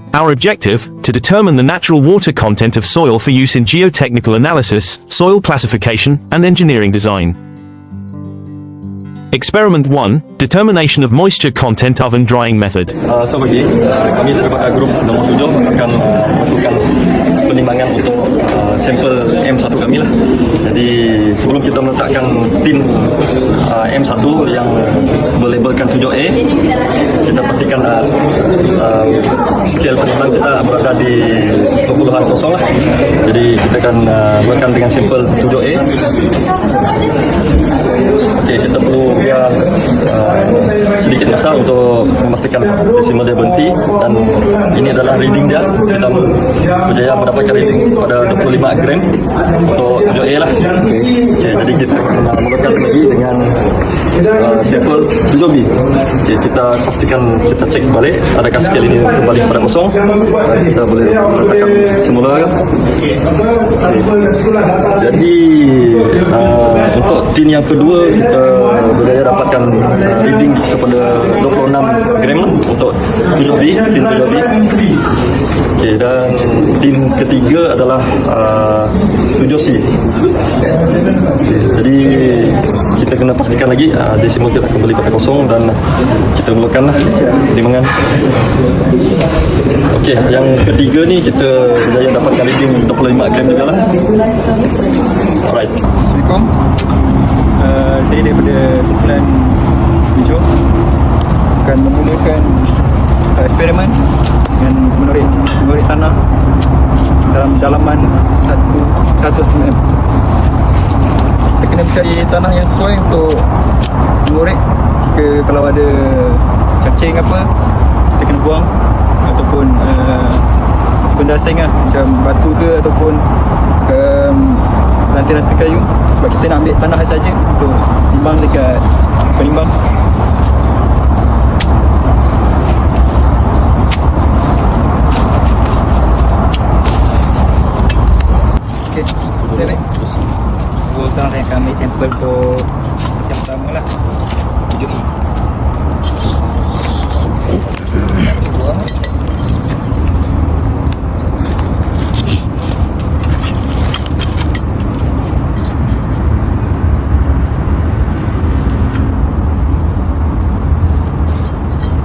Our objective, to determine the natural water content of soil for use in geotechnical analysis, soil classification, and engineering design. Experiment 1, Determination of Moisture Content Oven Drying Method. So pagi, kami daripada grup nombor 7 akan melakukan penimbangan untuk sampel M1 kami lah. Jadi sebelum kita meletakkan tin M1 yang berlabelkan 7A, kita pastikan skala penimbang kita berada di perpuluhan kosong lah. Jadi kita akan mulakan dengan sampel 7A. Okey, kita perlu biar sedikit masa untuk memastikan desimal dia berhenti, dan ini adalah reading dia. Kita berjaya mendapatkan reading pada 25 gram untuk 7A lah. Okey, jadi kita akan mulakan lagi dengan sampel 7B. Okey, kita pastikan, kita cek balik adakah skala ini kembali kepada kosong. Kita boleh meletakkan semula. Okey. Jadi untuk tin yang kedua kita berjaya dapatkan reading kepada 26 gram lah untuk 7B, tin 7B. Okey, dan tin ketiga adalah 7C. Okay, jadi kita kena pastikan lagi desimal kita kembali pada kosong, dan kita mulakanlah penimbangan. Okey, yang ketiga ni kita berjaya dapatkan reading 25 gram juga lah. Alright. Assalamualaikum. Saya daripada kumpulan 7 akan menggunakan eksperimen dengan menorek tanah dalam dalaman 1 mm. Kita kena mencari tanah yang sesuai untuk mengorek. Jika kalau ada cacing apa, kita kena buang, ataupun benda asing lah, macam batu ke ataupun ranting-ranting kayu, sebab kita nak ambil tanah saja untuk timbang dekat penimbang. Okey, baik. Sekarang saya akan ambil sampel untuk yang pertama lah, 7E.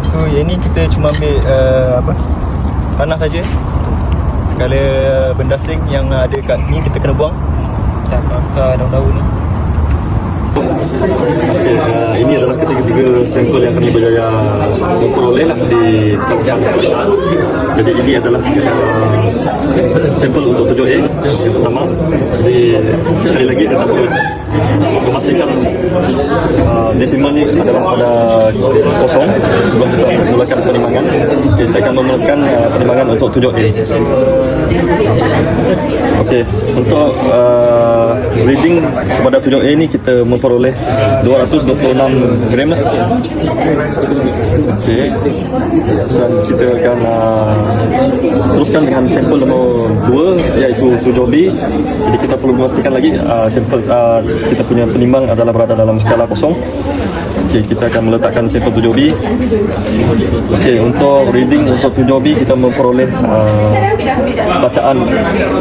So yang ni kita cuma ambil tanah saja. Segala benda asing yang ada kat ni kita kena buang. Cakap daun-daun ni. Okey, ini adalah ketiga-tiga sampel yang kami berjaya memperoleh lah di kawasan ini. Jadi ini adalah sampel untuk 7A yang pertama. Jadi sekali lagi kita perlu memastikan desimal ni adalah pada kosong sebelum kita mulakan penimbangan. Okay, saya akan memulakan penimbangan untuk 7A. Okey, untuk reading kepada 7A ni kita memperoleh 226 gram lah. Okey, dan kita akan teruskan dengan sampel nombor 2 iaitu 7B. Jadi kita perlu memastikan lagi sampel kita punya penimbang adalah berada dalam skala kosong. Okey, kita akan meletakkan sampel 7B. Okey, untuk reading untuk 7B kita memperoleh bacaan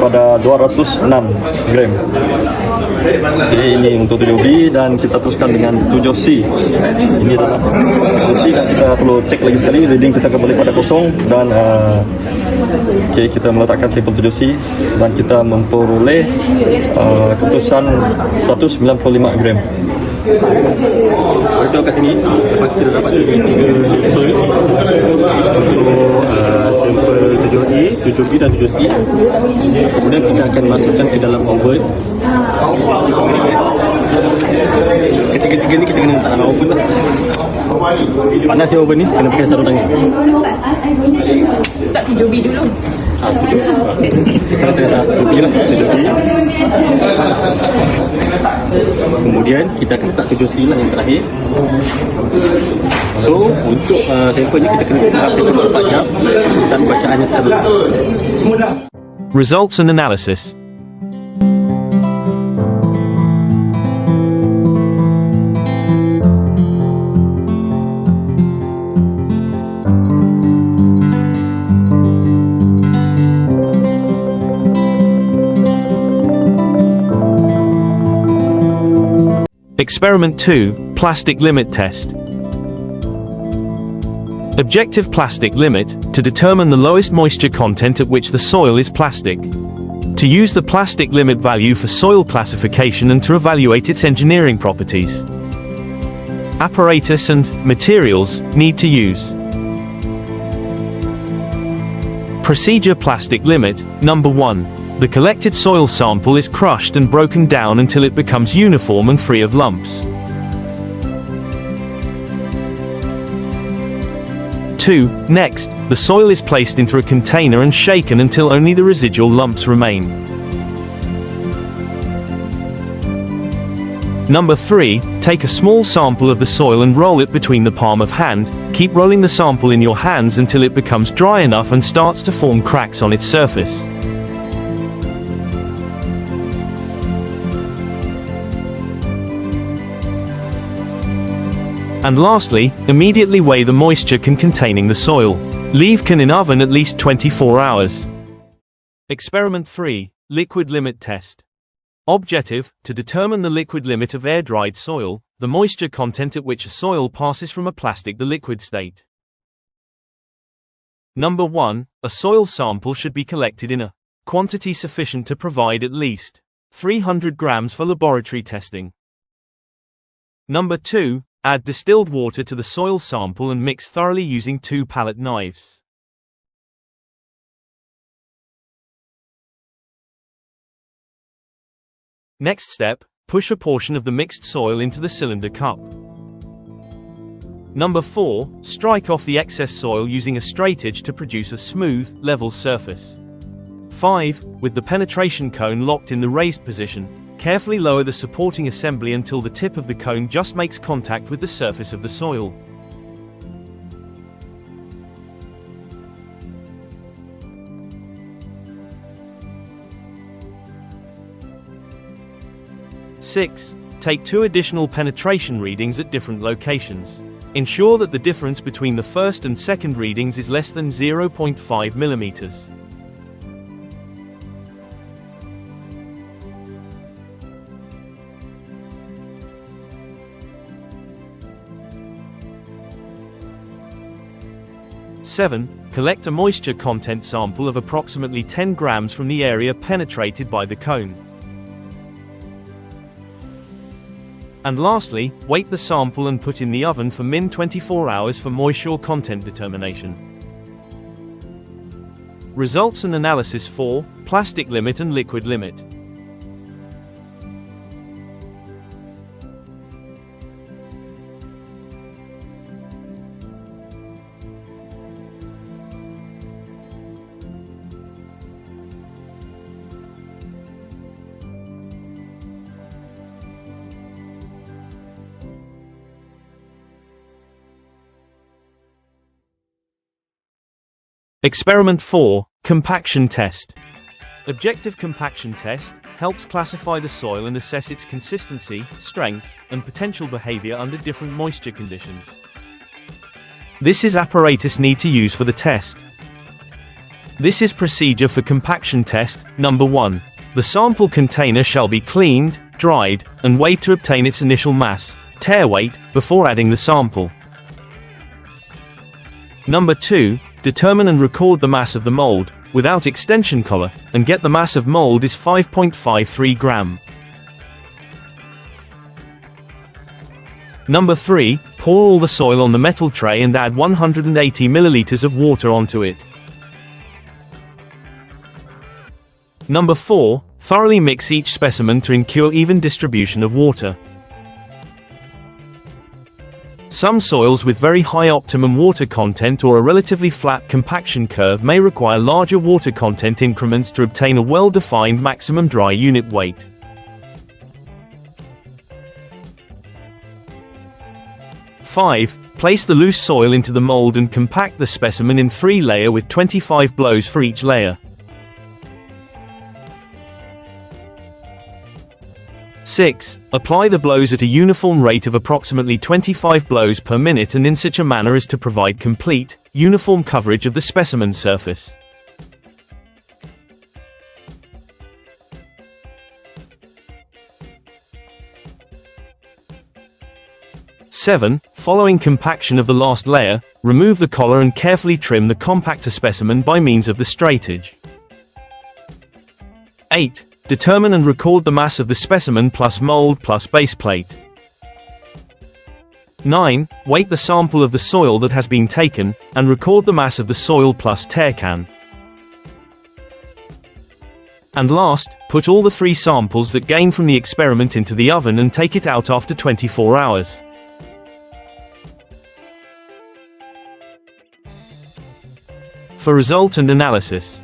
pada 206 gram. Okey, ini untuk 7B, dan kita teruskan dengan 7C. Ini adalah 7C, dan kita perlu cek lagi sekali reading kita kembali pada kosong, dan okey, kita meletakkan sampel 7C dan kita memperoleh keputusan 195 gram. Kita kat sini, lepas kita dapat 3 sampel untuk sampel 7A, 7B dan 7C. Kemudian kita akan masukkan ke dalam oven. Ketiga-tiga ni kita kena letak dalam oven lah. Panas ya oven ni, kena pakai sarung tangan. Tak 7B dulu. 7B. Sekarang kita letak 7B lah, 7B. Kemudian kita akan letak 7C lah yang terakhir. So untuk sampel ni kita kena rapidkan 4 jam dan bacaannya seterusnya. Results and analysis. Experiment 2, Plastic Limit Test. Objective plastic limit, to determine the lowest moisture content at which the soil is plastic. To use the plastic limit value for soil classification and to evaluate its engineering properties. Apparatus and materials need to use. Procedure plastic limit, number 1. The collected soil sample is crushed and broken down until it becomes uniform and free of lumps. 2. Next, the soil is placed into a container and shaken until only the residual lumps remain. Number 3. Take a small sample of the soil and roll it between the palm of hand. Keep rolling the sample in your hands until it becomes dry enough and starts to form cracks on its surface. And lastly, immediately weigh the moisture containing the soil. Leave can in oven at least 24 hours. Experiment 3, Liquid Limit Test. Objective, to determine the liquid limit of air-dried soil, the moisture content at which a soil passes from a plastic to liquid state. Number 1, a soil sample should be collected in a quantity sufficient to provide at least 300 grams for laboratory testing. Number 2, add distilled water to the soil sample and mix thoroughly using 2 palette knives. Next step, push a portion of the mixed soil into the cylinder cup. Number 4, strike off the excess soil using a straight edge to produce a smooth, level surface. 5, with the penetration cone locked in the raised position, carefully lower the supporting assembly until the tip of the cone just makes contact with the surface of the soil. Six, take 2 additional penetration readings at different locations. Ensure that the difference between the first and second readings is less than 0.5 millimeters. Seven, collect a moisture content sample of approximately 10 grams from the area penetrated by the cone. And lastly, weight the sample and put in the oven for min 24 hours for moisture content determination. Results and analysis for plastic limit and liquid limit. Experiment 4, Compaction Test. Objective compaction test helps classify the soil and assess its consistency, strength, and potential behavior under different moisture conditions. This is apparatus need to use for the test. This is procedure for compaction test. Number 1. The sample container shall be cleaned, dried, and weighed to obtain its initial mass, tare weight, before adding the sample. Number 2. Determine and record the mass of the mold, without extension collar, and get the mass of mold is 5.53 gram. Number 3. Pour all the soil on the metal tray and add 180 milliliters of water onto it. Number 4. Thoroughly mix each specimen to ensure even distribution of water. Some soils with very high optimum water content or a relatively flat compaction curve may require larger water content increments to obtain a well-defined maximum dry unit weight. Five, place the loose soil into the mold and compact the specimen in 3 layers with 25 blows for each layer. 6. Apply the blows at a uniform rate of approximately 25 blows per minute and in such a manner as to provide complete, uniform coverage of the specimen surface. 7. Following compaction of the last layer, remove the collar and carefully trim the compactor specimen by means of the straightage. 8. Determine and record the mass of the specimen plus mold plus base plate. 9. Weight the sample of the soil that has been taken, and record the mass of the soil plus tear can. And last, put all the 3 samples that gain from the experiment into the oven and take it out after 24 hours. For result and analysis.